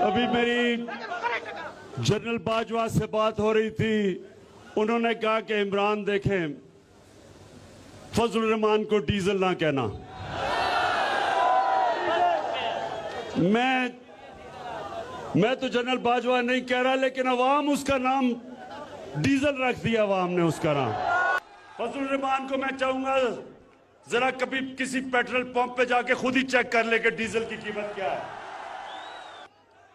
अभी मेरी जनरल बाजवा से बात हो रही थी। उन्होंने कहा कि इमरान देखें, फजल रहमान को डीजल ना कहना। मैं तो जनरल बाजवा नहीं कह रहा, लेकिन अवाम उसका नाम डीजल रख दिया, अवाम ने उसका नाम। फजल रहमान को मैं चाहूंगा जरा कभी किसी पेट्रोल पंप पे जाके खुद ही चेक कर ले कि डीजल की कीमत क्या है।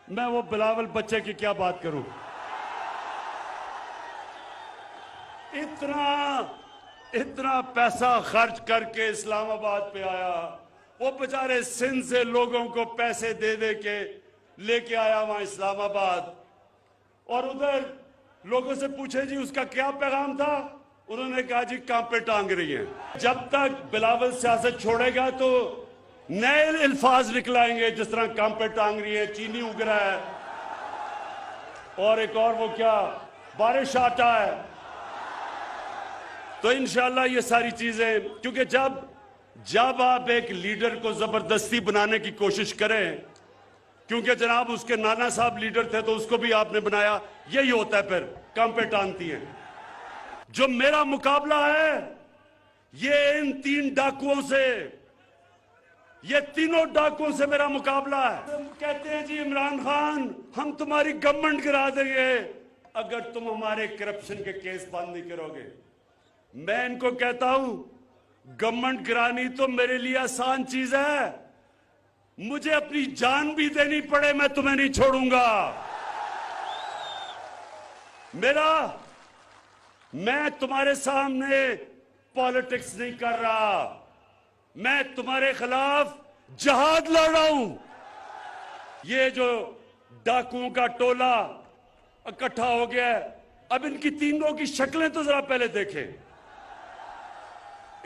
मैं वो बिलावल बच्चे की क्या बात करूं। इतना पैसा खर्च करके इस्लामाबाद पे आया, वो बेचारे सिंध से लोगों को पैसे दे दे के लेके आया वहां इस्लामाबाद, और उधर लोगों से पूछे जी उसका क्या पैगाम था, उन्होंने कहा जी कांपे टांग रही है। जब तक बिलावल सियासत छोड़ेगा तो नए अल्फाज निकलाएंगे, जिस तरह कांपे टांग रही है, चीनी उग रहा है, और एक और वो क्या बारिश आता है। तो इंशाल्लाह ये सारी चीजें, क्योंकि जब आप एक लीडर को जबरदस्ती बनाने की कोशिश करें, क्योंकि जनाब उसके नाना साहब लीडर थे तो उसको भी आपने बनाया, यही होता है, फिर कांपे टांगती हैं। जो मेरा मुकाबला है ये इन तीन डाकुओं से, ये तीनों डाकुओं से मेरा मुकाबला है। कहते हैं जी इमरान खान हम तुम्हारी गवर्नमेंट गिरा देंगे अगर तुम हमारे करप्शन के केस बंद नहीं करोगे। मैं इनको कहता हूं गवर्नमेंट गिरानी तो मेरे लिए आसान चीज है, मुझे अपनी जान भी देनी पड़े मैं तुम्हें नहीं छोड़ूंगा। मैं तुम्हारे सामने पॉलिटिक्स नहीं कर रहा, मैं तुम्हारे खिलाफ जहाद लड़ रहा हूं। ये जो डाकुओं का टोला इकट्ठा हो गया है, अब इनकी तीनों की शक्लें तो जरा पहले देखें।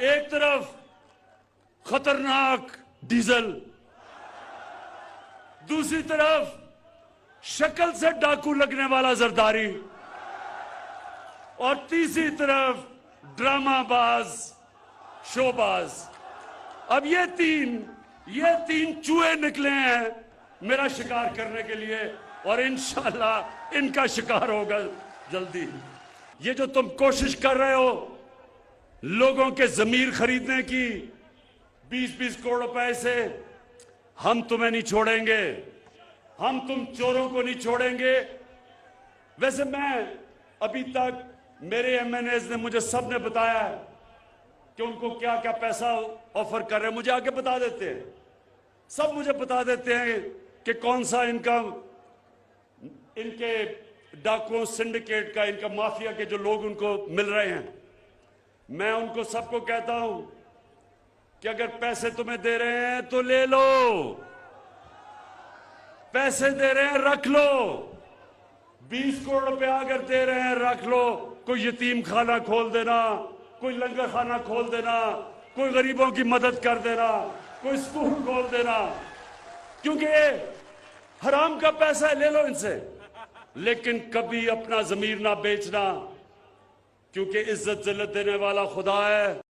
एक तरफ खतरनाक डीजल, दूसरी तरफ शक्ल से डाकू लगने वाला जरदारी, और तीसरी तरफ ड्रामाबाज शोबाज। अब ये तीन चूहे निकले हैं मेरा शिकार करने के लिए, और इंशाल्लाह इनका शिकार होगा जल्दी। ये जो तुम कोशिश कर रहे हो लोगों के जमीर खरीदने की 20-20 करोड़ रुपए से, हम तुम्हें नहीं छोड़ेंगे, हम तुम चोरों को नहीं छोड़ेंगे। वैसे मैं अभी तक मेरे एमएनएस ने मुझे सब ने बताया है कि उनको क्या क्या पैसा ऑफर कर रहे हैं, मुझे आके बता देते हैं, सब मुझे बता देते हैं कि कौन सा इनके डाकुओं सिंडिकेट का, इनका माफिया के जो लोग उनको मिल रहे हैं। मैं उनको सबको कहता हूं कि अगर पैसे तुम्हें दे रहे हैं तो ले लो, पैसे दे रहे हैं रख लो, 20 करोड़ रुपया अगर दे रहे हैं रख लो। कोई यतीम खाना खोल देना, कोई लंगर खाना खोल देना, कोई गरीबों की मदद कर देना, कोई स्कूल खोल देना, क्योंकि हराम का पैसा है, ले लो इनसे, लेकिन कभी अपना जमीर ना बेचना, क्योंकि इज्जत जिल्लत देने वाला खुदा है।